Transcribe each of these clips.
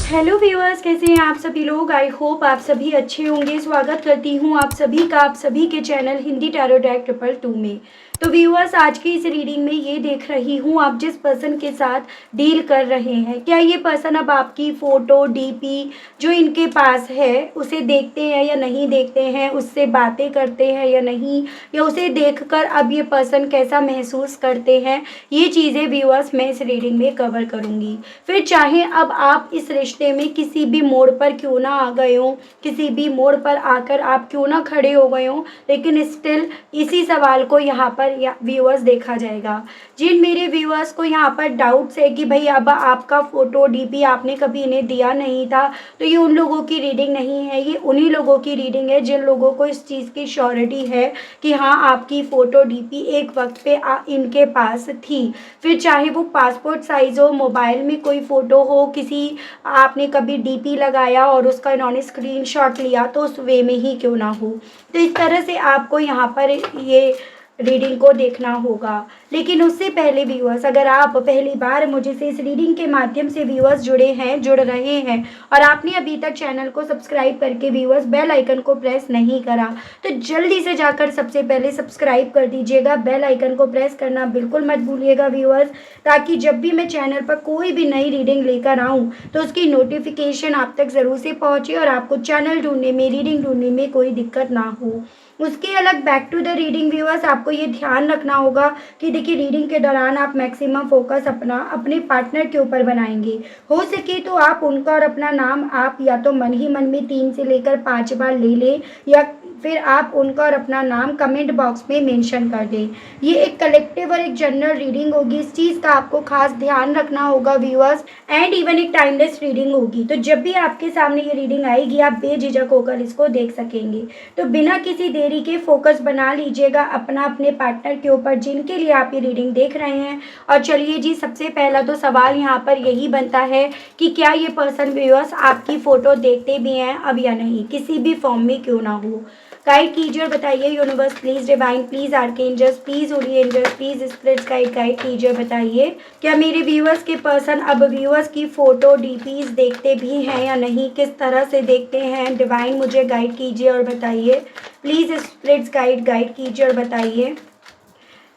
Hello viewers, कैसे हैं आप सभी लोग। आई होप आप सभी अच्छे होंगे। स्वागत करती हूँ आप सभी का आप सभी के चैनल हिंदी टैरो डेक 222 में। तो व्यूअर्स, आज की इस रीडिंग में ये देख रही हूँ आप जिस पर्सन के साथ डील कर रहे हैं, क्या ये पर्सन अब आपकी फ़ोटो डीपी जो इनके पास है उसे देखते हैं या नहीं देखते हैं, उससे बातें करते हैं या नहीं, या उसे देखकर अब ये पर्सन कैसा महसूस करते हैं, ये चीज़ें व्यूअर्स मैं इस रीडिंग में कवर करूँगी। फिर चाहे अब आप इस रिश्ते में किसी भी मोड़ पर क्यों ना आ गए हो, किसी भी मोड़ पर आकर आप क्यों ना खड़े हो गए हो, लेकिन स्टिल इसी सवाल को यहाँ पर व्यूअर्स देखा जाएगा। जिन मेरे व्यूअर्स को यहाँ पर डाउट्स है कि भाई अब आपका फ़ोटो डीपी आपने कभी इन्हें दिया नहीं था, तो ये उन लोगों की रीडिंग नहीं है, ये उन्हीं लोगों की रीडिंग है जिन लोगों को इस चीज़ की श्योरिटी है कि हाँ, आपकी फ़ोटो डीपी एक वक्त पे इनके पास थी। फिर चाहे वो पासपोर्ट साइज़ हो, मोबाइल में कोई फ़ोटो हो, किसी आपने कभी डीपी लगाया और उसका इन्होंने स्क्रीनशॉट लिया, तो उस वे में ही क्यों ना हो। तो इस तरह से आपको यहाँ पर ये रीडिंग को देखना होगा। लेकिन उससे पहले व्यूअर्स, अगर आप पहली बार मुझे से इस रीडिंग के माध्यम से व्यूअर्स जुड़ रहे हैं और आपने अभी तक चैनल को सब्सक्राइब करके व्यूअर्स बेल आइकन को प्रेस नहीं करा, तो जल्दी से जाकर सबसे पहले सब्सक्राइब कर दीजिएगा। बेल आइकन को प्रेस करना बिल्कुल मत भूलिएगा व्यूअर्स, ताकि जब भी मैं चैनल पर कोई भी नई रीडिंग लेकर आऊँ तो उसकी नोटिफिकेशन आप तक ज़रूर से पहुँचे और आपको चैनल ढूंढने में, रीडिंग ढूंढने में कोई दिक्कत ना हो। उसके अलग back to the reading viewers, आपको ये ध्यान रखना होगा कि देखिए, रीडिंग के दौरान आप मैक्सिमम फोकस अपने पार्टनर के ऊपर बनाएंगे। हो सके तो आप उनका और अपना नाम आप या तो मन ही मन में 3 से लेकर 5 बार ले लें, या फिर आप उनका और अपना नाम कमेंट बॉक्स में मेंशन कर दें। ये एक कलेक्टिव और एक जनरल रीडिंग होगी, इस चीज़ का आपको खास ध्यान रखना होगा व्यूअर्स। एंड इवन एक टाइमलेस रीडिंग होगी, तो जब भी आपके सामने ये रीडिंग आएगी आप बेझिझक होकर इसको देख सकेंगे। तो बिना किसी देरी के फोकस बना लीजिएगा अपने पार्टनर के ऊपर जिनके लिए आप ये रीडिंग देख रहे हैं। और चलिए जी, सबसे पहला तो सवाल यहाँ पर यही बनता है कि क्या ये पर्सन व्यूअर्स आपकी फ़ोटो देखते भी हैं अब या नहीं, किसी भी फॉर्म में क्यों ना हो। गाइड कीजिए और बताइए universe please, divine please, archangels please, holy angels please, spirits guide कीजिए और बताइए क्या मेरे व्यूअर्स के पर्सन अब व्यूअर्स की फ़ोटो डीपीज देखते भी हैं या नहीं, किस तरह से देखते हैं। डिवाइन मुझे गाइड कीजिए और बताइए प्लीज़, स्पिरिट्स गाइड कीजिए और बताइए।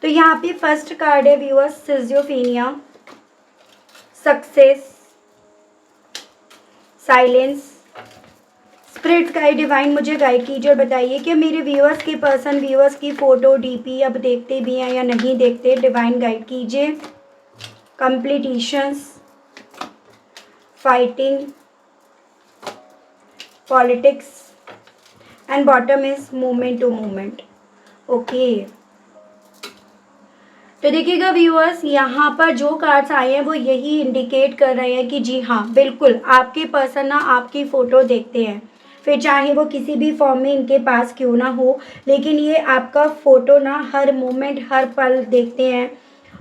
तो यहाँ पे फर्स्ट कार्ड है viewers, schizophrenia, success, silence. Spirit guide divine मुझे गाइड कीजिए और बताइए कि मेरे व्यूअर्स के पर्सन व्यूअर्स की फ़ोटो डीपी अब देखते भी हैं या नहीं देखते। डिवाइन गाइड कीजिए। Competitions, fighting, politics and bottom is movement to movement. Okay, तो देखिएगा व्यूअर्स, यहाँ पर जो कार्ड्स आए हैं वो यही इंडिकेट कर रहे हैं कि जी हाँ, बिल्कुल आपके पर्सन ना आपकी फ़ोटो देखते हैं। फिर चाहे वो किसी भी फॉर्म में इनके पास क्यों ना हो, लेकिन ये आपका फ़ोटो ना हर मोमेंट हर पल देखते हैं।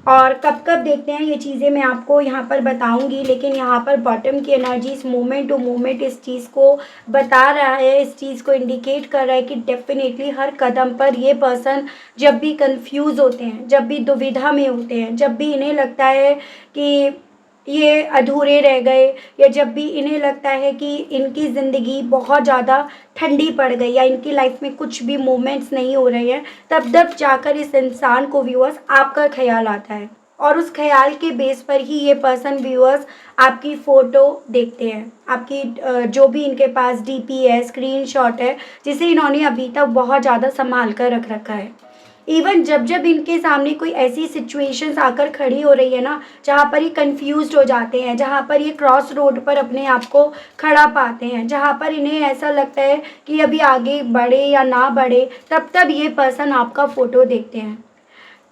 और कब कब देखते हैं ये चीज़ें मैं आपको यहाँ पर बताऊंगी, लेकिन यहाँ पर बॉटम की एनर्जी इस मोमेंट टू मोमेंट इस चीज़ को बता रहा है, इस चीज़ को इंडिकेट कर रहा है कि डेफिनेटली हर कदम पर ये पर्सन जब भी कंफ्यूज होते हैं, जब भी दुविधा में होते हैं, जब भी इन्हें लगता है कि ये अधूरे रह गए, या जब भी इन्हें लगता है कि इनकी ज़िंदगी बहुत ज़्यादा ठंडी पड़ गई या इनकी लाइफ में कुछ भी मोमेंट्स नहीं हो रहे हैं, तब जाकर इस इंसान को व्यूअर्स आपका ख्याल आता है। और उस ख्याल के बेस पर ही ये पर्सन व्यूअर्स आपकी फ़ोटो देखते हैं, आपकी जो भी इनके पास डीपी है, स्क्रीनशॉट है, जिसे इन्होंने अभी तक बहुत ज़्यादा संभाल कर रख रखा है। इवन जब इनके सामने कोई ऐसी सिचुएशंस आकर खड़ी हो रही है ना, जहाँ पर ये कंफ्यूज्ड हो जाते हैं, जहाँ पर ये क्रॉस रोड पर अपने आप को खड़ा पाते हैं, जहाँ पर इन्हें ऐसा लगता है कि अभी आगे बढ़े या ना बढ़े, तब ये पर्सन आपका फ़ोटो देखते हैं।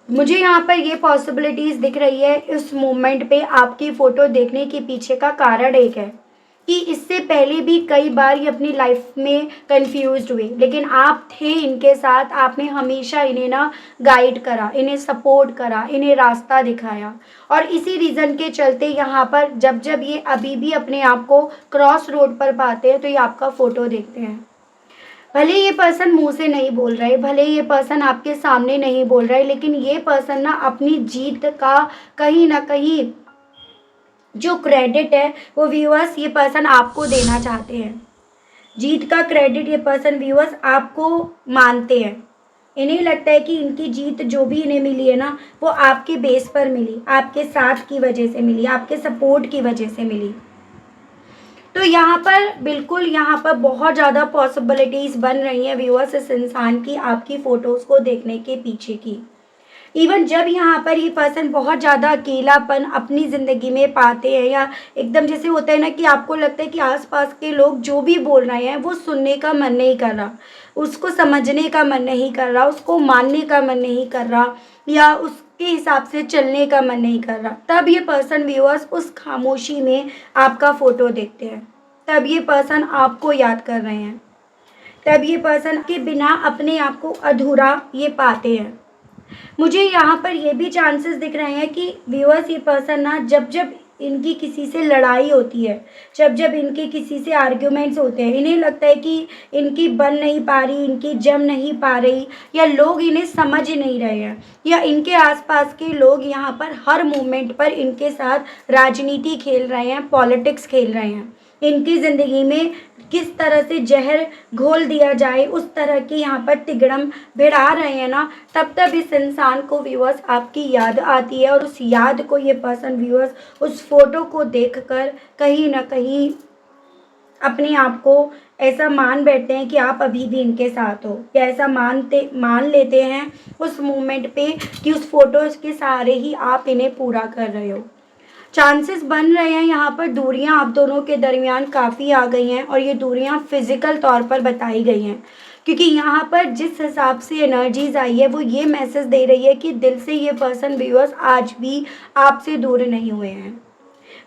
मुझे यहाँ पर ये पॉसिबिलिटीज़ दिख रही है इस मोमेंट पे आपकी फ़ोटो देखने के पीछे का कारण एक है कि इससे पहले भी कई बार ये अपनी लाइफ में कंफ्यूज्ड हुए, लेकिन आप थे इनके साथ, आपने हमेशा इन्हें ना गाइड करा, इन्हें सपोर्ट करा, इन्हें रास्ता दिखाया। और इसी रीज़न के चलते यहाँ पर जब ये अभी भी अपने आप को क्रॉस रोड पर पाते हैं तो ये आपका फ़ोटो देखते हैं। भले ये पर्सन मुंह से नहीं बोल रहे, भले ये पर्सन आपके सामने नहीं बोल रहे, लेकिन ये पर्सन ना अपनी जीत का कहीं ना कहीं जो क्रेडिट है वो व्यूअर्स ये पर्सन आपको देना चाहते हैं। जीत का क्रेडिट ये पर्सन व्यूअर्स आपको मानते हैं। इन्हें लगता है कि इनकी जीत जो भी इन्हें मिली है ना, वो आपके बेस पर मिली, आपके साथ की वजह से मिली, आपके सपोर्ट की वजह से मिली। तो यहाँ पर बिल्कुल यहाँ पर बहुत ज़्यादा पॉसिबिलिटीज़ बन रही हैं व्यूअर्स इस इंसान की आपकी फ़ोटोज़ को देखने के पीछे की। इवन जब यहाँ पर ये पर्सन बहुत ज़्यादा अकेलापन अपनी ज़िंदगी में पाते हैं, या एकदम जैसे होता है ना कि आपको लगता है कि आसपास के लोग जो भी बोल रहे हैं वो सुनने का मन नहीं कर रहा, उसको समझने का मन नहीं कर रहा, उसको मानने का मन नहीं कर रहा, या उसके हिसाब से चलने का मन नहीं कर रहा, तब ये पर्सन व्यूअर्स उस खामोशी में आपका फ़ोटो देखते हैं। तब ये पर्सन आपको याद कर रहे हैं। तब ये पर्सन के बिना अपने आप को अधूरा ये पाते हैं। मुझे यहाँ पर ये भी चांसेस दिख रहे हैं कि व्यूअर्स ये पर्सन ना जब जब इनकी किसी से लड़ाई होती है, जब जब इनके किसी से आर्ग्यूमेंट्स होते हैं, इन्हें लगता है कि इनकी बन नहीं पा रही, इनकी जम नहीं पा रही, या लोग इन्हें समझ ही नहीं रहे हैं, या इनके आसपास के लोग यहाँ पर हर मोमेंट पर इनके साथ राजनीति खेल रहे हैं, पॉलिटिक्स खेल रहे हैं, इनकी ज़िंदगी में किस तरह से जहर घोल दिया जाए उस तरह की यहाँ पर तिगड़म भिड़ा रहे हैं ना, तब इस इंसान को व्यूअर्स आपकी याद आती है, और उस याद को ये पर्सन व्यूअर्स उस फोटो को देखकर कहीं ना कहीं अपने आप को ऐसा मान बैठते हैं कि आप अभी भी इनके साथ हो, या ऐसा मान लेते हैं उस मोमेंट पे कि उस फोटोज़ के सहारे ही आप इन्हें पूरा कर रहे हो। चांसेस बन रहे हैं यहाँ पर दूरियां आप दोनों के दरमियान काफ़ी आ गई हैं, और ये दूरियां फिजिकल तौर पर बताई गई हैं, क्योंकि यहाँ पर जिस हिसाब से एनर्जीज आई है वो ये मैसेज दे रही है कि दिल से ये पर्सन व्यूअर्स आज भी आपसे दूर नहीं हुए हैं।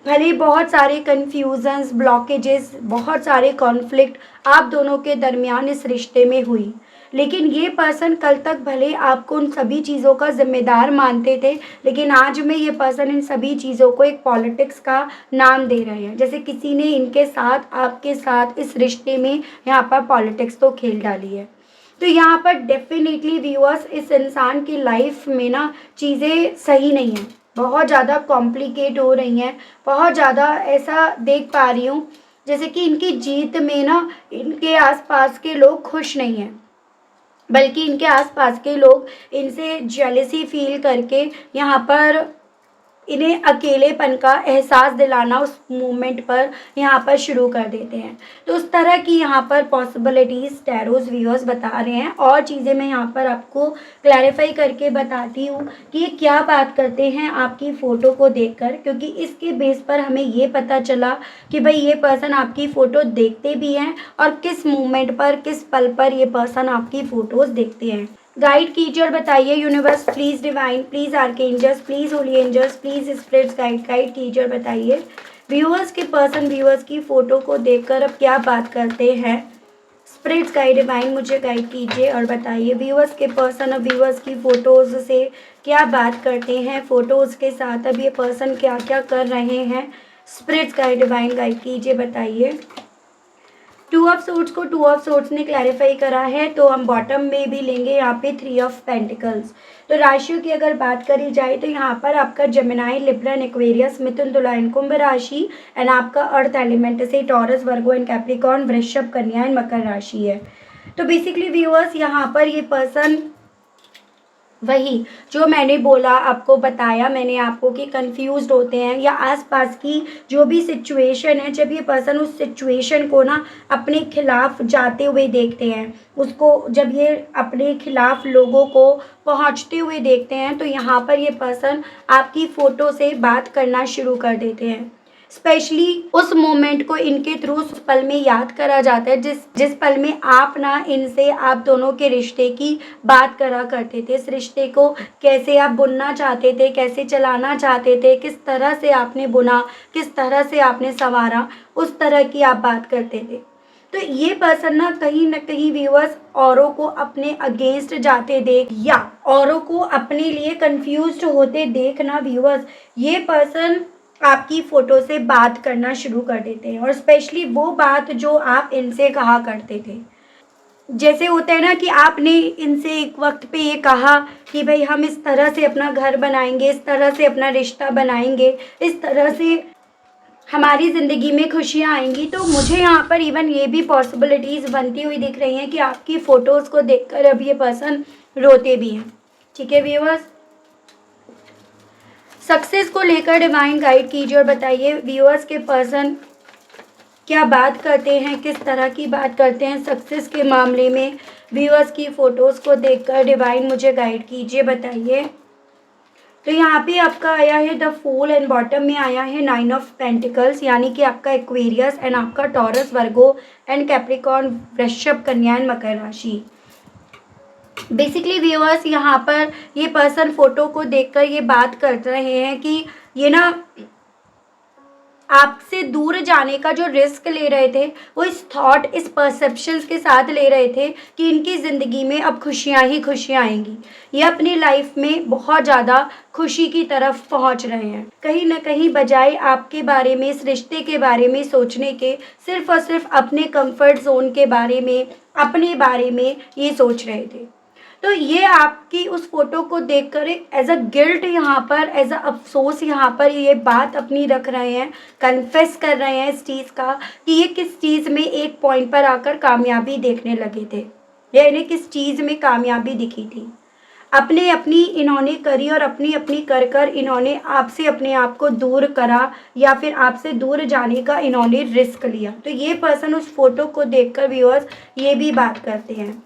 भले बहुत सारे कन्फ्यूजन्स, ब्लॉकेजेस, बहुत सारे कॉन्फ्लिक्ट आप दोनों के दरमियान इस रिश्ते में हुई, लेकिन ये पर्सन कल तक भले आपको उन सभी चीज़ों का जिम्मेदार मानते थे, लेकिन आज में ये पर्सन इन सभी चीज़ों को एक पॉलिटिक्स का नाम दे रहे हैं। जैसे किसी ने इनके साथ, आपके साथ इस रिश्ते में यहाँ पर पॉलिटिक्स तो खेल डाली है। तो यहाँ पर डेफिनेटली व्यूअर्स इस इंसान की लाइफ में ना चीज़ें सही नहीं हैं, बहुत ज़्यादा कॉम्प्लिकेट हो रही हैं, बहुत ज़्यादा ऐसा देख पा रही हूँ जैसे कि इनकी जीत में ना इनके आसपास के लोग खुश नहीं हैं, बल्कि इनके आसपास के लोग इनसे जेलसी फील करके यहाँ पर इन्हें अकेलेपन का एहसास दिलाना उस मोमेंट पर यहाँ पर शुरू कर देते हैं। तो उस तरह की यहाँ पर पॉसिबिलिटीज़ टैरोस व्यूअर्स बता रहे हैं, और चीज़ें मैं यहाँ पर आपको क्लैरिफाई करके बताती हूँ कि ये क्या बात करते हैं आपकी फ़ोटो को देखकर, क्योंकि इसके बेस पर हमें ये पता चला कि भाई ये पर्सन आपकी फ़ोटो देखते भी हैं, और किस मोमेंट पर, किस पल पर ये पर्सन आपकी फ़ोटोज़ देखते हैं। गाइड कीजिए और बताइए universe please, divine please, archangels please, holy angels please, spirits guide कीजिए और बताइए व्यूअर्स के पर्सन व्यूअर्स की फ़ोटो को देखकर अब क्या बात करते हैं। स्पिरिट्स गाइड डिवाइन मुझे गाइड कीजिए और बताइए व्यूअर्स के पर्सन अब व्यूअर्स की फ़ोटोज़ से क्या बात करते हैं, फ़ोटोज़ के साथ अब ये पर्सन क्या क्या कर रहे हैं। स्पिरिट्स गाइड डिवाइन गाइड कीजिए, बताइए। टू ऑफ सोर्ड्स को टू ऑफ सोर्ड्स ने क्लैरिफाई करा है, तो हम बॉटम में भी लेंगे यहाँ पे थ्री ऑफ पेंटिकल्स। तो राशियों की अगर बात करी जाए तो यहाँ पर आपका जेमिनाई, लिब्रा एंड एक्वेरियस, मिथुन, तुला एंड कुंभ राशि, एंड आपका अर्थ एलिमेंट से टॉरस, वर्गो एंड कैप्रिकॉर्न, वृषभ, कन्या एंड मकर राशि है। तो बेसिकली व्यूअर्स यहाँ पर ये पर्सन वही जो मैंने बोला, आपको बताया मैंने आपको कि कंफ्यूज्ड होते हैं, या आसपास की जो भी सिचुएशन है, जब ये पर्सन उस सिचुएशन को ना अपने खिलाफ जाते हुए देखते हैं, उसको जब ये अपने खिलाफ लोगों को पहुंचते हुए देखते हैं, तो यहाँ पर ये पर्सन आपकी फ़ोटो से बात करना शुरू कर देते हैं। स्पेशली उस मोमेंट को इनके थ्रू उस पल में याद करा जाता है जिस पल में आप ना इनसे, आप दोनों के रिश्ते की बात करा करते थे, इस रिश्ते को कैसे आप बुनना चाहते थे, कैसे चलाना चाहते थे, किस तरह से आपने बुना, किस तरह से आपने संवारा, उस तरह की आप बात करते थे। तो ये पर्सन ना कहीं व्यूअर्स औरों को अपने अगेंस्ट जाते देख, या औरों को अपने लिए कंफ्यूज्ड होते देख ना व्यूअर्स, ये पर्सन आपकी फ़ोटो से बात करना शुरू कर देते हैं, और स्पेशली वो बात जो आप इनसे कहा करते थे। जैसे होता है ना कि आपने इनसे एक वक्त पे ये कहा कि भाई हम इस तरह से अपना घर बनाएंगे, इस तरह से अपना रिश्ता बनाएंगे, इस तरह से हमारी ज़िंदगी में खुशियाँ आएंगी। तो मुझे यहाँ पर इवन ये भी पॉसिबिलिटीज़ बनती हुई दिख रही हैं कि आपकी फ़ोटोज़ को देखकर अब ये पर्सन रोते भी हैं। ठीक है व्यूअर्स, सक्सेस को लेकर डिवाइन गाइड कीजिए और बताइए व्यूअर्स के पर्सन क्या बात करते हैं, किस तरह की बात करते हैं सक्सेस के मामले में। व्यूअर्स की फ़ोटोज़ को देखकर डिवाइन मुझे गाइड कीजिए, बताइए। तो यहाँ पे आपका आया है द फूल एंड बॉटम में आया है 9 ऑफ पेंटिकल्स, यानी कि आपका एक्वेरियस एंड आपका टॉरस, वर्गो एंड कैप्रिकॉर्न, वृषभ, कन्या एंड मकर राशि। बेसिकली व्यूअर्स यहाँ पर ये पर्सन फोटो को देखकर ये बात कर रहे हैं कि ये ना आपसे दूर जाने का जो रिस्क ले रहे थे वो इस थॉट, इस परसेप्शंस के साथ ले रहे थे कि इनकी ज़िंदगी में अब खुशियाँ ही खुशियाँ आएंगी। ये अपनी लाइफ में बहुत ज़्यादा खुशी की तरफ पहुंच रहे हैं। कहीं ना कहीं बजाय आपके बारे में, इस रिश्ते के बारे में सोचने के, सिर्फ और सिर्फ अपने कंफर्ट जोन के बारे में, अपने बारे में ये सोच रहे थे। तो ये आपकी उस फोटो को देखकर एक एज अ गिल्ट यहाँ पर, एज अ अफसोस यहाँ पर ये बात अपनी रख रहे हैं, कन्फेस कर रहे हैं इस चीज़ का कि ये किस चीज़ में एक पॉइंट पर आकर कामयाबी देखने लगे थे, या इन्हें किस चीज़ में कामयाबी दिखी थी। अपने अपनी इन्होंने करी और अपनी अपनी कर कर इन्होंने आपसे अपने आप को दूर करा, या फिर आपसे दूर जाने का इन्होंने रिस्क लिया। तो ये पर्सन उस फोटो को देखकर व्यूअर्स ये भी बात करते हैं।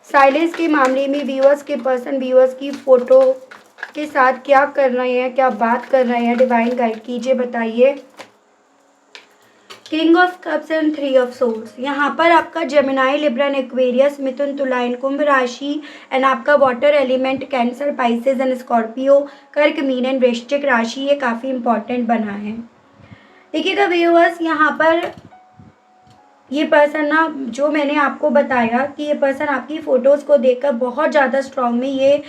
साइलेंस के मामले में व्यूअर्स के पर्सन व्यूअर्स की फ़ोटो के साथ क्या कर रहे हैं, क्या बात कर रहे हैं, डिवाइन गाइड कीजिए, बताइए। King of cups and 3 of swords, यहाँ पर आपका जेमिनाई, लिब्रा एंड एक्वेरियस, मिथुन, तुला एंड कुंभ राशि एंड आपका water element cancer, Pisces and Scorpio, कर्क, मीन एंड वृश्चिक राशि, ये काफ़ी इंपॉर्टेंट बना है। देखिएगा व्यूअर्स, यहाँ पर ये पर्सन ना, जो मैंने आपको बताया कि ये पर्सन आपकी फ़ोटोज़ को देखकर बहुत ज़्यादा स्ट्रॉन्ग में ये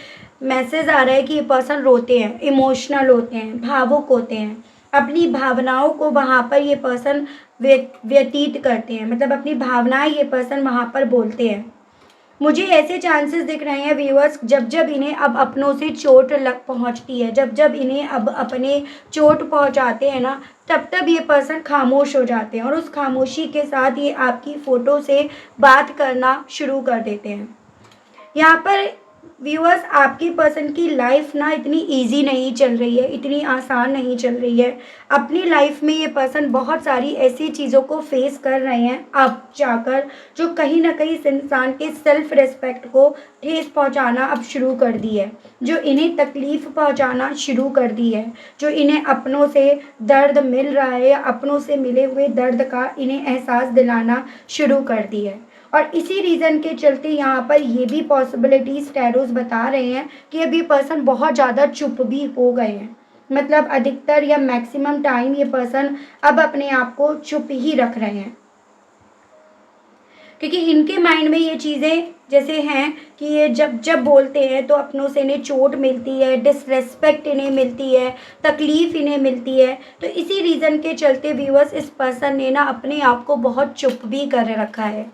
मैसेज आ रहा है कि ये पर्सन रोते हैं, इमोशनल होते हैं, भावुक होते हैं, अपनी भावनाओं को वहाँ पर ये पर्सन व्यतीत करते हैं, मतलब अपनी भावनाएं ये पर्सन वहाँ पर बोलते हैं। मुझे ऐसे चांसेस दिख रहे हैं व्यूअर्स, जब जब इन्हें अब अपनों से चोट लग पहुंचती है, जब जब इन्हें अब अपने चोट पहुंचाते हैं ना, तब तब ये पर्सन खामोश हो जाते हैं और उस खामोशी के साथ ये आपकी फ़ोटो से बात करना शुरू कर देते हैं। यहाँ पर व्यूअर्स आपकी पर्सन की लाइफ ना इतनी इजी नहीं चल रही है, इतनी आसान नहीं चल रही है। अपनी लाइफ में ये पर्सन बहुत सारी ऐसी चीज़ों को फेस कर रहे हैं अब जाकर, जो कहीं ना कहीं इस इंसान के सेल्फ रिस्पेक्ट को ठेस पहुंचाना अब शुरू कर दी है, जो इन्हें तकलीफ़ पहुंचाना शुरू कर दी है, जो इन्हें अपनों से दर्द मिल रहा है या अपनों से मिले हुए दर्द का इन्हें एहसास दिलाना शुरू कर दी है। और इसी रीज़न के चलते यहाँ पर ये भी पॉसिबिलिटीज़ टैरोस बता रहे हैं कि अभी पर्सन बहुत ज़्यादा चुप भी हो गए हैं, मतलब अधिकतर या मैक्सिमम टाइम ये पर्सन अब अपने आप को चुप ही रख रहे हैं, क्योंकि इनके माइंड में ये चीज़ें जैसे हैं कि ये जब जब बोलते हैं तो अपनों से इन्हें चोट मिलती है, डिसरेस्पेक्ट इन्हें मिलती है, तकलीफ़ इन्हें मिलती है। तो इसी रीज़न के चलते व्यूअर्स इस पर्सन ने ना अपने आप को बहुत चुप भी कर रखा है,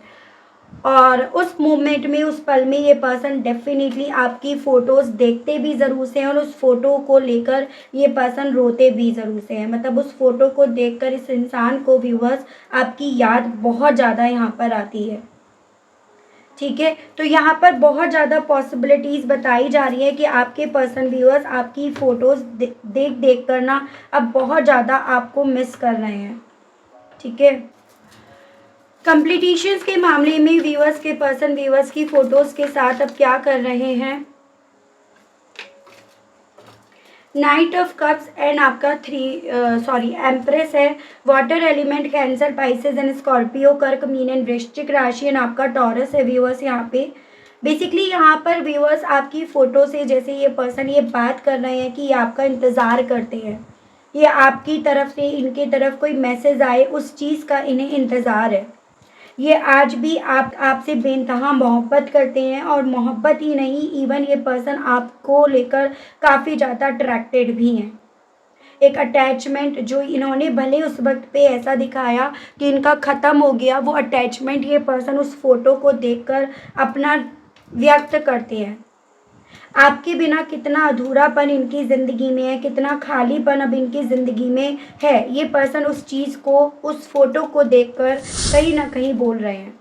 और उस मोमेंट में, उस पल में ये पर्सन डेफिनेटली आपकी फ़ोटोज़ देखते भी ज़रूर से हैं और उस फ़ोटो को लेकर ये पर्सन रोते भी ज़रूर से हैं। मतलब उस फ़ोटो को देखकर इस इंसान को व्यूअर्स आपकी याद बहुत ज़्यादा यहाँ पर आती है। ठीक है, तो यहाँ पर बहुत ज़्यादा पॉसिबिलिटीज़ बताई जा रही है कि आपके पर्सन व्यूअर्स आपकी फ़ोटोज़ देख देख कर ना अब बहुत ज़्यादा आपको मिस कर रहे हैं। ठीक है, कंप्लीटिशंस के मामले में व्यूअर्स के पर्सन व्यूअर्स की फ़ोटोज़ के साथ अब क्या कर रहे हैं। नाइट ऑफ कप्स एंड आपका एम्प्रेस है, water element cancer, Pisces and Scorpio, कर्क, मीन एंड वृश्चिक राशि एंड आपका टॉरस है व्यूअर्स। यहाँ पे बेसिकली यहाँ पर व्यूअर्स आपकी फ़ोटो से जैसे ये पर्सन ये बात कर रहे हैं कि ये आपका इंतज़ार करते हैं, ये आपकी तरफ से इनके तरफ कोई मैसेज आए उस चीज़ का इन्हें इंतज़ार है। ये आज भी आपसे बेइंतहा मोहब्बत करते हैं, और मोहब्बत ही नहीं, इवन ये पर्सन आपको लेकर काफ़ी ज़्यादा अट्रैक्टेड भी हैं। एक अटैचमेंट जो इन्होंने भले उस वक्त पे ऐसा दिखाया कि इनका ख़त्म हो गया, वो अटैचमेंट ये पर्सन उस फोटो को देखकर अपना व्यक्त करते हैं। आपके बिना कितना अधूरापन इनकी ज़िंदगी में है, कितना खालीपन अब इनकी ज़िंदगी में है, ये पर्सन उस चीज़ को, उस फोटो को देखकर कहीं ना कहीं बोल रहे हैं।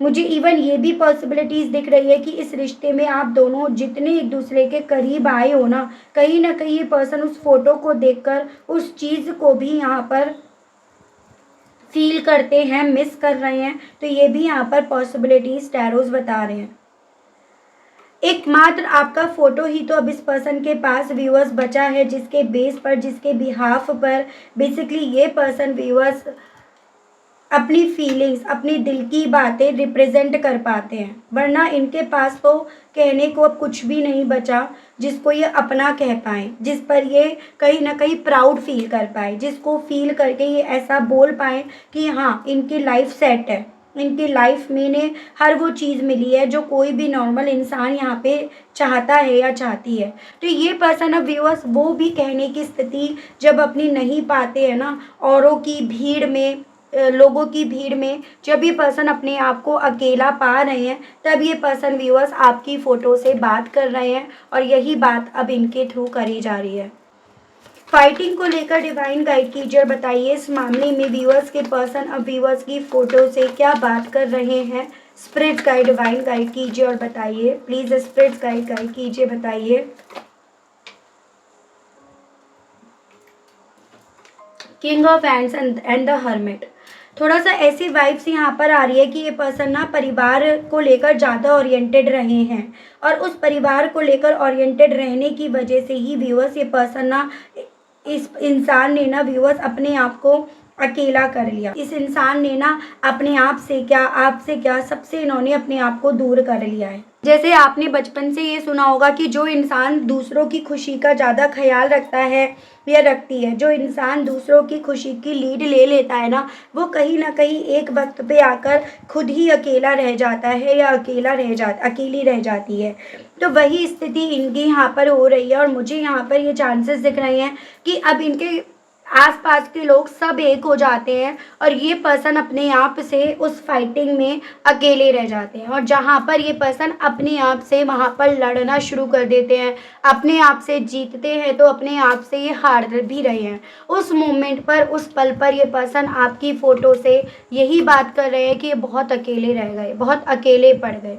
मुझे इवन ये भी पॉसिबिलिटीज़ दिख रही है कि इस रिश्ते में आप दोनों जितने एक दूसरे के करीब आए हो ना कहीं ये पर्सन उस फोटो को देखकर उस चीज़ को भी यहाँ पर फील करते हैं, मिस कर रहे हैं। तो ये भी यहाँ पर पॉसिबिलिटीज़ टैरोज बता रहे हैं। एकमात्र आपका फोटो ही तो अब इस पर्सन के पास व्यूअर्स बचा है, जिसके बेस पर, जिसके बिहाफ पर बेसिकली ये पर्सन व्यूअर्स अपनी फीलिंग्स, अपनी दिल की बातें रिप्रेजेंट कर पाते हैं। वरना इनके पास तो कहने को अब कुछ भी नहीं बचा जिसको ये अपना कह पाए, जिस पर ये कहीं ना कहीं प्राउड फील कर पाए, जिसको फील करके ये ऐसा बोल पाए कि हाँ इनकी लाइफ सेट है, इनकी लाइफ में इन्हें हर वो चीज़ मिली है जो कोई भी नॉर्मल इंसान यहाँ पे चाहता है या चाहती है। तो ये पर्सन अब व्यूअर्स वो भी कहने की स्थिति जब अपनी नहीं पाते हैं ना, औरों की भीड़ में, लोगों की भीड़ में जब ये पर्सन अपने आप को अकेला पा रहे हैं, तब ये पर्सन व्यूअर्स आपकी फ़ोटो से बात कर रहे हैं और यही बात अब इनके थ्रू करी जा रही है। फाइटिंग को लेकर डिवाइन गाइड कीजिए और बताइए इस मामले में व्यूअर्स के पर्सन अब व्यूअर्स की फ़ोटो से क्या बात कर रहे हैं। स्पिरिट गाइड डिवाइन गाइड कीजिए और बताइए प्लीज़, स्पिरिट गाइड कीजिए, बताइए। King of hands and the hermit. थोड़ा सा ऐसी वाइब्स यहाँ पर आ रही है कि ये पर्सन ना परिवार को लेकर ज़्यादा ओरिएंटेड रहे हैं और उस परिवार को लेकर ओरिएंटेड रहने की वजह से ही व्यूअर्स ये पर्सन ना, इस इंसान ने ना व्यूअर्स अपने आप को अकेला कर लिया। इस इंसान ने ना अपने आप से क्या, आपसे क्या, सबसे इन्होंने अपने आप को दूर कर लिया है। जैसे आपने बचपन से ये सुना होगा कि जो इंसान दूसरों की खुशी का ज़्यादा ख्याल रखता है या रखती है, जो इंसान दूसरों की खुशी की लीड ले लेता है ना, वो कहीं ना कहीं एक वक्त पे आकर खुद ही अकेला रह जाता है या अकेली रह जाती है। तो वही स्थिति इनकी यहाँ पर हो रही है और मुझे यहाँ पर ये चांसेस दिख रहे हैं कि अब इनके आसपास के लोग सब एक हो जाते हैं और ये पर्सन अपने आप से उस फाइटिंग में अकेले रह जाते हैं और जहाँ पर ये पर्सन अपने आप से वहाँ पर लड़ना शुरू कर देते हैं, अपने आप से जीतते हैं तो अपने आप से ये हार भी रहे हैं। उस मोमेंट पर, उस पल पर ये पर्सन आपकी फ़ोटो से यही बात कर रहे हैं कि ये बहुत अकेले रह गए, बहुत अकेले पड़ गए,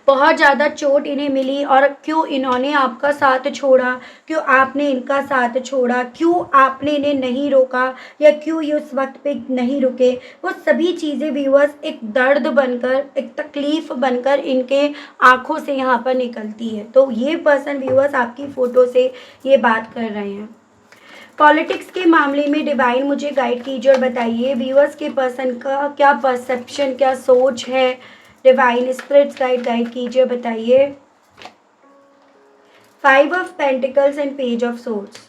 बहुत ज़्यादा चोट इन्हें मिली और क्यों इन्होंने आपका साथ छोड़ा, क्यों आपने इनका साथ छोड़ा, क्यों आपने इन्हें नहीं रोका या क्यों ये उस वक्त पे नहीं रुके। वो सभी चीज़ें व्यूअर्स एक दर्द बनकर, एक तकलीफ़ बनकर इनके आँखों से यहाँ पर निकलती है। तो ये पर्सन व्यूअर्स आपकी फ़ोटो से ये बात कर रहे हैं। पॉलिटिक्स के मामले में डिवाइन मुझे गाइड कीजिए और बताइए व्यूअर्स के पर्सन का क्या परसेप्शन, क्या सोच है। डिवाइन स्पिरिट्स गाइड कीजिए, बताइए। 5 of pentacles and page of swords.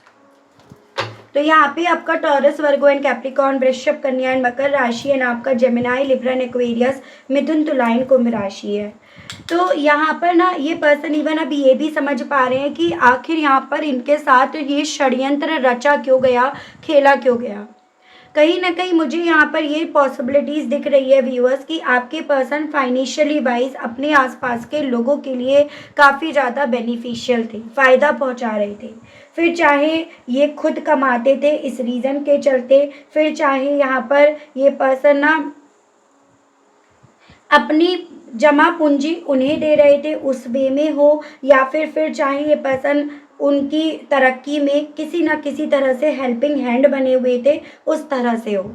तो यहाँ पे आपका टॉरस, वर्गो एंड कैप्रिकॉर्न, वृषभ, कन्या एंड मकर राशि एंड आपका जेमिनाई, लिब्रा एंड एक्वेरियस, मिथुन, तुला एंड कुंभ राशि है। तो यहाँ पर ना ये पर्सन इवन अब ये भी समझ पा रहे हैं कि आखिर यहाँ पर इनके साथ ये षड्यंत्र रचा क्यों गया, खेला क्यों गया। कहीं ना कहीं मुझे यहाँ पर ये पॉसिबिलिटीज़ दिख रही है व्यूअर्स कि आपके पर्सन फाइनेंशियली वाइज अपने आसपास के लोगों के लिए काफ़ी ज़्यादा बेनिफिशियल थे, फ़ायदा पहुँचा रहे थे। फिर चाहे ये खुद कमाते थे इस रीज़न के चलते, फिर चाहे यहाँ पर ये पर्सन ना अपनी जमा पूंजी उन्हें दे रहे थे उस वे में हो, या फिर चाहे ये पर्सन उनकी तरक्की में किसी न किसी तरह से हेल्पिंग हैंड बने हुए थे, उस तरह से हो।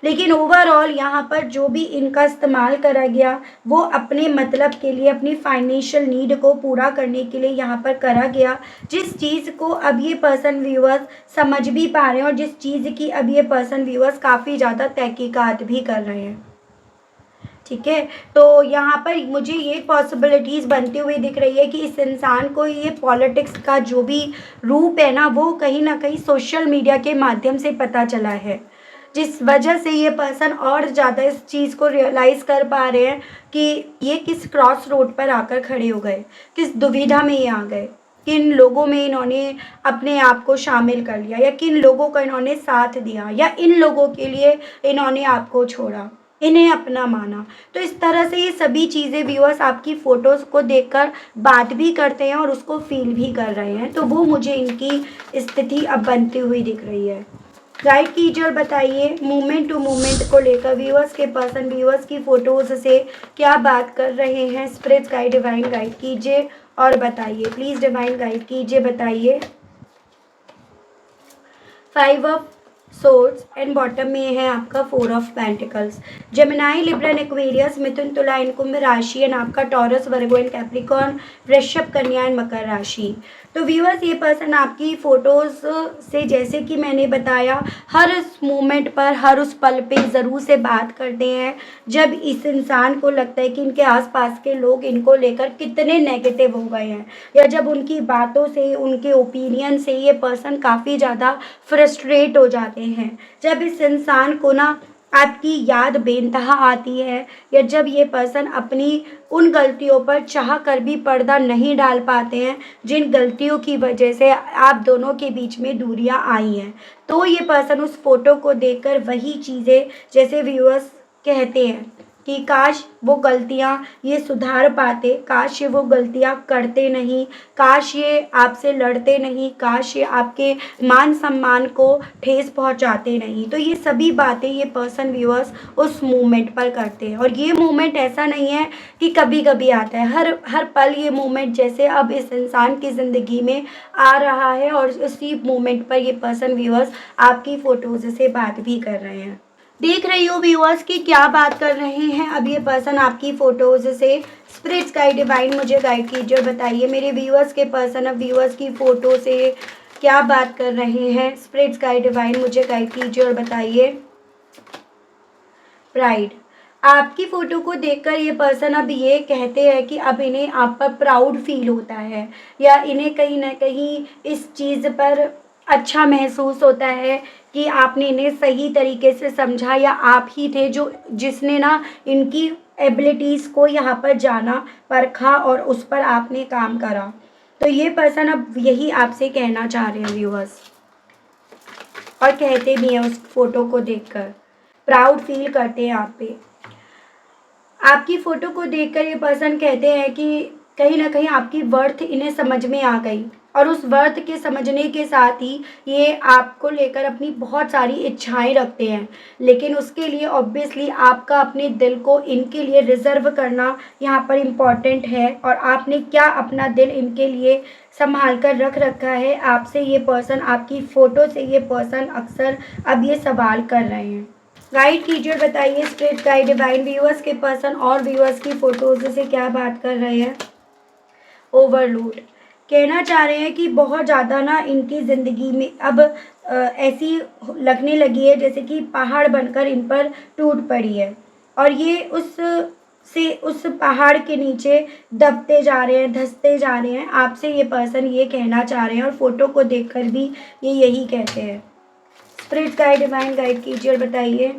लेकिन ओवरऑल यहाँ पर जो भी इनका इस्तेमाल करा गया वो अपने मतलब के लिए, अपनी फाइनेंशियल नीड को पूरा करने के लिए यहाँ पर करा गया, जिस चीज़ को अब ये पर्सन व्यूअर्स समझ भी पा रहे हैं और जिस चीज़ की अब ये पर्सन व्यूअर्स काफ़ी ज़्यादा तहकीकात भी कर रहे हैं। ठीक है, तो यहाँ पर मुझे ये पॉसिबिलिटीज़ बनती हुई दिख रही है कि इस इंसान को ये पॉलिटिक्स का जो भी रूप है ना, वो कहीं ना कहीं सोशल मीडिया के माध्यम से पता चला है, जिस वजह से ये पर्सन और ज़्यादा इस चीज़ को रियलाइज़ कर पा रहे हैं कि ये किस क्रॉस रोड पर आकर खड़े हो गए, किस दुविधा में ये आ गए, किन लोगों में इन्होंने अपने आप को शामिल कर लिया या किन लोगों का इन्होंने साथ दिया या इन लोगों के लिए इन्होंने आपको छोड़ा। इन्हें अपना माना। तो इस तरह से ये सभी चीज़ें व्यूअर्स आपकी फ़ोटोज़ को देखकर बात भी करते हैं और उसको फ़ील भी कर रहे हैं। तो वो मुझे इनकी स्थिति अब बनती हुई दिख रही है। गाइड कीजिए और बताइए मोमेंट टू मोमेंट को लेकर व्यूअर्स के पर्सन व्यूअर्स की फ़ोटोज़ से क्या बात कर रहे हैं। स्पिरिट्स गाइड डिवाइन गाइड कीजिए और बताइए, प्लीज़ डिवाइन गाइड कीजिए, बताइए। 5 ऑफ सोर्ड्स एंड बॉटम में है आपका 4 of pentacles. Gemini, Libran, Aquarius, मिथुन, तुला एंड कुंभ राशि एंड आपका टॉरस, वर्गो एंड कैप्रिकॉर्न, वृषभ, कन्या एंड मकर राशि। तो व्यूअर्स ये पर्सन आपकी फ़ोटोज़ से जैसे कि मैंने बताया हर उस मोमेंट पर हर उस पल पे ज़रूर से बात करते हैं जब इस इंसान को लगता है कि इनके आसपास के लोग इनको लेकर कितने नेगेटिव हो गए हैं, या जब उनकी बातों से उनके ओपिनियन से ये पर्सन काफ़ी ज़्यादा फ्रस्ट्रेट हो जाते हैं। जब इस इंसान को ना आपकी याद बेनतहा आती है, या जब ये पर्सन अपनी उन गलतियों पर चाह कर भी पर्दा नहीं डाल पाते हैं जिन गलतियों की वजह से आप दोनों के बीच में दूरियां आई हैं, तो ये पर्सन उस फोटो को देखकर वही चीज़ें जैसे व्यूअर्स कहते हैं कि काश वो गलतियाँ ये सुधार पाते, काश ये वो गलतियाँ करते नहीं, काश ये आपसे लड़ते नहीं, काश ये आपके मान सम्मान को ठेस पहुंचाते नहीं। तो ये सभी बातें ये पर्सन व्यूअर्स उस मोमेंट पर करते हैं, और ये मोमेंट ऐसा नहीं है कि कभी कभी आता है, हर हर पल ये मोमेंट जैसे अब इस इंसान की ज़िंदगी में आ रहा है, और उसी मोमेंट पर ये पर्सन व्यूअर्स आपकी फ़ोटोज़ से बात भी कर रहे हैं। देख रही हो व्यूअर्स कि क्या बात कर रहे हैं अब ये पर्सन आपकी फ़ोटोज़ से। स्पिरिट्स गाइड डिवाइन मुझे गाइड कीजिए और बताइए मेरे व्यूअर्स के पर्सन अब व्यूअर्स की फ़ोटो से क्या बात कर रहे हैं। स्पिरिट्स गाइड डिवाइन मुझे गाइड कीजिए और बताइए। प्राइड, आपकी फ़ोटो को देखकर ये पर्सन अब ये कहते हैं कि अब इन्हें आप पर प्राउड फील होता है, या इन्हें कहीं ना कहीं इस चीज़ पर अच्छा महसूस होता है कि आपने इन्हें सही तरीके से समझा, या आप ही थे जो जिसने ना इनकी एबिलिटीज़ को यहाँ पर जाना, परखा और उस पर आपने काम करा। तो ये पर्सन अब यही आपसे कहना चाह रहे हैं व्यूअर्स, और कहते भी हैं उस फोटो को देखकर, प्राउड फील करते हैं आप पे। आपकी फ़ोटो को देखकर ये पर्सन कहते हैं कि कहीं न कहीं आपकी वर्थ इन्हें समझ में आ गई, और उस वर्थ के समझने के साथ ही ये आपको लेकर अपनी बहुत सारी इच्छाएं रखते हैं, लेकिन उसके लिए ऑब्वियसली आपका अपने दिल को इनके लिए रिज़र्व करना यहाँ पर इम्पॉर्टेंट है, और आपने क्या अपना दिल इनके लिए संभाल कर रख रखा है। आपसे ये पर्सन, आपकी फ़ोटो से ये पर्सन अक्सर अब ये सवाल कर रहे हैं। गाइड कीजिए और बताइए स्पिरिट गाइड डिवाइन व्यूअर्स के पर्सन और व्यूअर्स की फ़ोटोज़ से क्या बात कर रहे हैं। ओवरलोड, कहना चाह रहे हैं कि बहुत ज़्यादा ना इनकी ज़िंदगी में अब ऐसी लगने लगी है जैसे कि पहाड़ बनकर इन पर टूट पड़ी है, और ये उस पहाड़ के नीचे दबते जा रहे हैं, धंसते जा रहे हैं। आपसे ये पर्सन ये कहना चाह रहे हैं, और फोटो को देखकर भी ये यही कहते हैं। स्पिरिट गाइड डिवाइन गाइड कीजिए और बताइए।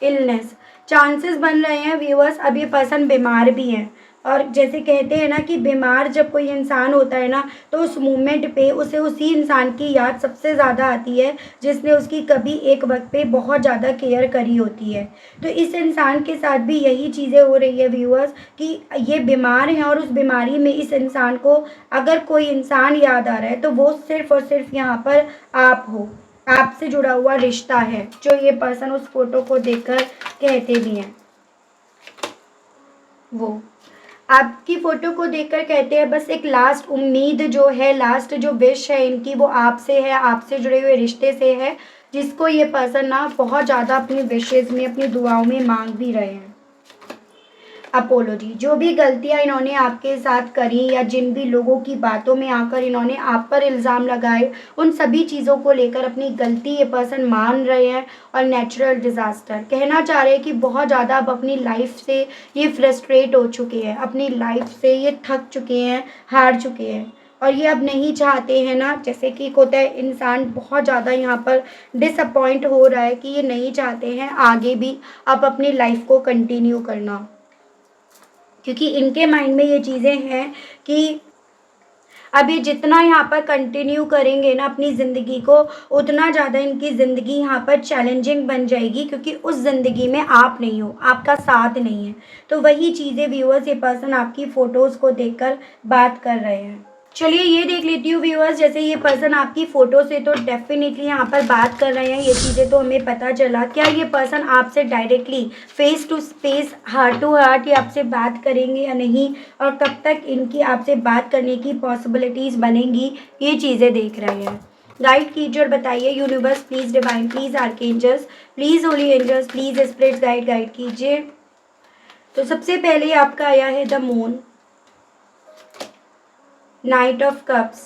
इलनेस, चांसेस बन रहे हैं व्यूअर्स अब ये पर्सन बीमार भी हैं, और जैसे कहते हैं ना कि बीमार जब कोई इंसान होता है ना, तो उस मोमेंट पे उसे उसी इंसान की याद सबसे ज़्यादा आती है जिसने उसकी कभी एक वक्त पे बहुत ज़्यादा केयर करी होती है। तो इस इंसान के साथ भी यही चीज़ें हो रही है व्यूअर्स कि ये बीमार हैं, और उस बीमारी में इस इंसान को अगर कोई इंसान याद आ रहा है तो वो सिर्फ़ और सिर्फ यहाँ पर आप हो, आपसे जुड़ा हुआ रिश्ता है, जो ये पर्सन उस फोटो को देखकर कहते भी हैं। वो आपकी फ़ोटो को देखकर कहते हैं बस एक लास्ट उम्मीद जो है, लास्ट जो विश है इनकी, वो आपसे है, आपसे जुड़े हुए रिश्ते से है, जिसको ये पर्सन ना बहुत ज़्यादा अपनी विशेज़ में, अपनी दुआओं में मांग भी रहे हैं। अपोलॉजी, जो भी गलतियां इन्होंने आपके साथ करी, या जिन भी लोगों की बातों में आकर इन्होंने आप पर इल्ज़ाम लगाए, उन सभी चीज़ों को लेकर अपनी गलती ये पर्सन मान रहे हैं। और नेचुरल डिज़ास्टर, कहना चाह रहे हैं कि बहुत ज़्यादा अब अपनी लाइफ से ये फ्रस्ट्रेट हो चुके हैं, अपनी लाइफ से ये थक चुके हैं, हार चुके हैं, और ये अब नहीं चाहते हैं ना, जैसे कि होता है इंसान बहुत ज़्यादा यहाँ पर डिसअपॉइंट हो रहा है कि ये नहीं चाहते हैं आगे भी अब अपनी लाइफ को कंटिन्यू करना, क्योंकि इनके माइंड में ये चीज़ें हैं कि अब ये जितना यहाँ पर कंटिन्यू करेंगे ना अपनी ज़िंदगी को, उतना ज़्यादा इनकी ज़िंदगी यहाँ पर चैलेंजिंग बन जाएगी, क्योंकि उस ज़िंदगी में आप नहीं हो, आपका साथ नहीं है। तो वही चीज़ें व्यूअर्स ये पर्सन आपकी फ़ोटोज़ को देखकर बात कर रहे हैं। चलिए ये देख लेती हूँ व्यूअर्स, जैसे ये पर्सन आपकी फ़ोटो से तो डेफिनेटली यहाँ पर बात कर रहे हैं, ये चीज़ें तो हमें पता चला। क्या ये पर्सन आपसे directly face to face, heart to heart ये आपसे बात करेंगे या नहीं, और कब तक इनकी आपसे बात करने की पॉसिबिलिटीज़ बनेंगी, ये चीज़ें देख रहे हैं। गाइड कीजिए और बताइए universe please, divine please, archangels please, holy angels please, spirits guide कीजिए। तो सबसे पहले आपका आया है the moon, knight of cups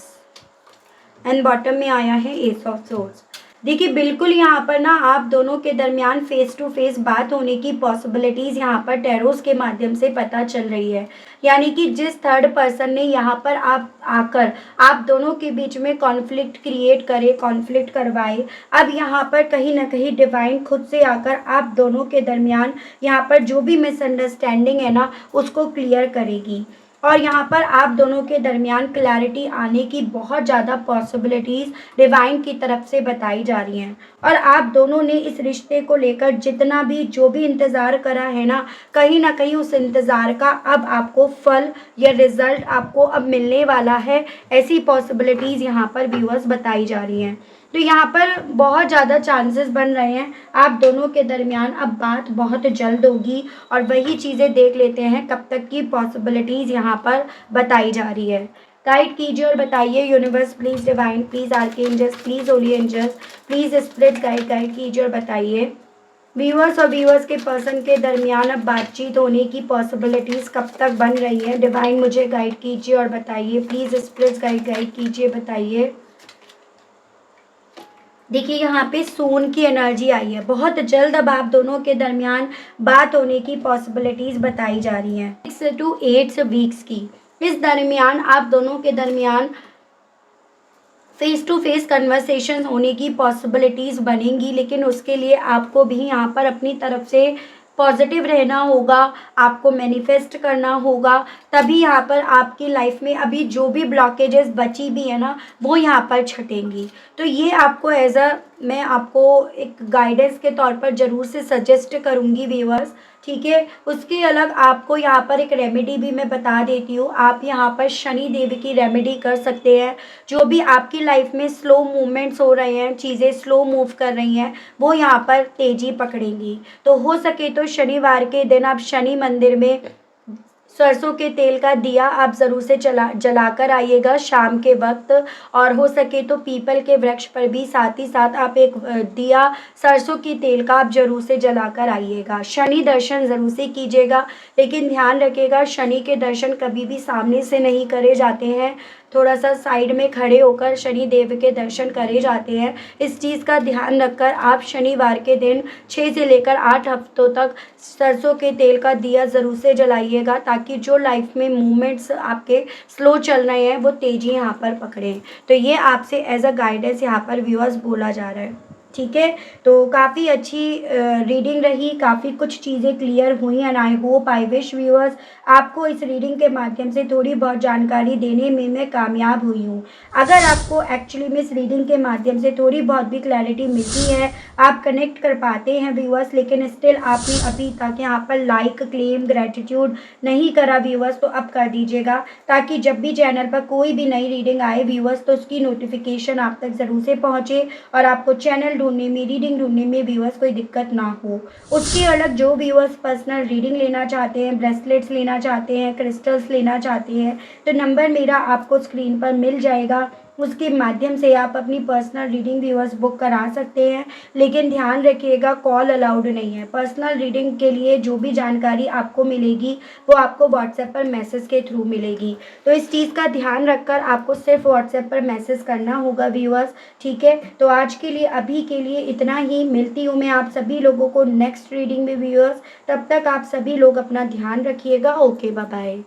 and bottom में आया है एस ऑफ सोर्ड्स। देखिए बिल्कुल यहाँ पर ना आप दोनों के दरमियान फेस टू फेस बात होने की पॉसिबिलिटीज़ यहाँ पर टैरोस के माध्यम से पता चल रही है। यानी कि जिस थर्ड पर्सन ने यहाँ पर आप आकर आप दोनों के बीच में कॉन्फ्लिक्ट क्रिएट करे, कॉन्फ्लिक्ट करवाए, अब यहाँ पर कहीं ना कहीं डिवाइन खुद से आकर आप दोनों के दरमियान यहाँ पर जो भी मिसअंडरस्टैंडिंग है ना उसको क्लियर करेगी। और यहाँ पर आप दोनों के दरमियान क्लैरिटी आने की बहुत ज़्यादा पॉसिबिलिटीज़ डिवाइन की तरफ से बताई जा रही हैं। और आप दोनों ने इस रिश्ते को लेकर जितना भी जो भी इंतज़ार करा है ना कहीं उस इंतज़ार का अब आपको फल या रिज़ल्ट आपको अब मिलने वाला है। ऐसी पॉसिबिलिटीज़ यहाँ पर व्यूअर्स बताई जा रही हैं। तो यहाँ पर बहुत ज़्यादा चांसेस बन रहे हैं आप दोनों के दरमियान अब बात बहुत जल्द होगी। और वही चीज़ें देख लेते हैं कब तक की पॉसिबिलिटीज़ यहाँ पर बताई जा रही है। गाइड कीजिए और बताइए universe please, divine please, archangels please, holy angels please, spirit guide कीजिए और बताइए व्यूअर्स और व्यूअर्स के पर्सन के दरमियान अब बातचीत होने की पॉसिबिलिटीज़ कब तक बन रही है। डिवाइन मुझे गाइड कीजिए और बताइए प्लीज़, स्पिरिट गाइड कीजिए, बताइए। देखिए यहाँ पे सून की एनर्जी आई है, बहुत जल्द अब आप दोनों के दरमियान बात होने की पॉसिबिलिटीज़ बताई जा रही हैं 6 to 8 वीक्स की। इस दरमियान आप दोनों के दरमियान फेस टू फेस कन्वर्सेशन होने की पॉसिबिलिटीज़ बनेंगी, लेकिन उसके लिए आपको भी यहाँ पर अपनी तरफ से पॉजिटिव रहना होगा, आपको मैनिफेस्ट करना होगा। तभी यहाँ पर आपकी लाइफ में अभी जो भी ब्लॉकेजेस बची भी है ना वो यहाँ पर छटेंगी। तो ये आपको मैं आपको एक गाइडेंस के तौर पर ज़रूर से सजेस्ट करूँगी व्यूअर्स, ठीक है। उसके अलग आपको यहाँ पर एक रेमेडी भी मैं बता देती हूँ। आप यहाँ पर शनि देव की रेमेडी कर सकते हैं। जो भी आपकी लाइफ में स्लो मूवमेंट्स हो रहे हैं, चीज़ें स्लो मूव कर रही हैं, वो यहाँ पर तेज़ी पकड़ेंगी। तो हो सके तो शनिवार के दिन आप शनि मंदिर में सरसों के तेल का दिया आप ज़रूर से जलाकर आइएगा शाम के वक्त। और हो सके तो पीपल के वृक्ष पर भी साथ ही साथ आप एक दिया सरसों के तेल का आप ज़रूर से जलाकर आइएगा। शनि दर्शन ज़रूर से कीजिएगा, लेकिन ध्यान रखिएगा शनि के दर्शन कभी भी सामने से नहीं करे जाते हैं, थोड़ा सा साइड में खड़े होकर शनि देव के दर्शन करे जाते हैं। इस चीज़ का ध्यान रखकर आप शनिवार के दिन 6 से लेकर 8 हफ्तों तक सरसों के तेल का दिया ज़रूर से जलाइएगा, ताकि जो लाइफ में मूवमेंट्स आपके स्लो चल रहे हैं वो तेज़ी यहाँ पर पकड़ें। तो ये आपसे एज अ गाइडेंस यहाँ पर व्यूअर्स बोला जा रहा है, ठीक है। तो काफ़ी अच्छी रीडिंग रही, काफ़ी कुछ चीज़ें क्लियर हुई and I hope I wish viewers आपको इस रीडिंग के माध्यम से थोड़ी बहुत जानकारी देने में मैं कामयाब हुई हूँ। अगर आपको एक्चुअली में इस रीडिंग के माध्यम से थोड़ी बहुत भी क्लैरिटी मिलती है, आप कनेक्ट कर पाते हैं व्यूअर्स, लेकिन स्टिल आपने अभी तक यहाँ पर लाइक, क्लेम, ग्रेटिट्यूड नहीं करा व्यूअर्स, तो अब कर दीजिएगा, ताकि जब भी चैनल पर कोई भी नई रीडिंग आए व्यूअर्स तो उसकी नोटिफिकेशन आप तक ज़रूर से पहुँचे और आपको चैनल ढूंढने में, रीडिंग ढूंढने में व्यूअर्स कोई दिक्कत ना हो। उसके अलग जो व्यूअर्स पर्सनल रीडिंग लेना चाहते हैं, ब्रेसलेट्स लेना चाहते हैं, क्रिस्टल्स लेना चाहते हैं, तो नंबर मेरा आपको स्क्रीन पर मिल जाएगा। उसके माध्यम से आप अपनी पर्सनल रीडिंग व्यूअर्स बुक करा सकते हैं, लेकिन ध्यान रखिएगा कॉल अलाउड नहीं है। पर्सनल रीडिंग के लिए जो भी जानकारी आपको मिलेगी वो आपको व्हाट्सएप पर मैसेज के थ्रू मिलेगी। तो इस चीज़ का ध्यान रखकर आपको सिर्फ व्हाट्सएप पर मैसेज करना होगा व्यूअर्स, ठीक है। तो आज के लिए अभी के लिए इतना ही, मिलती हूँ मैं आप सभी लोगों को नेक्स्ट रीडिंग में व्यूअर्स। तब तक आप सभी लोग अपना ध्यान रखिएगा। Okay, bye bye.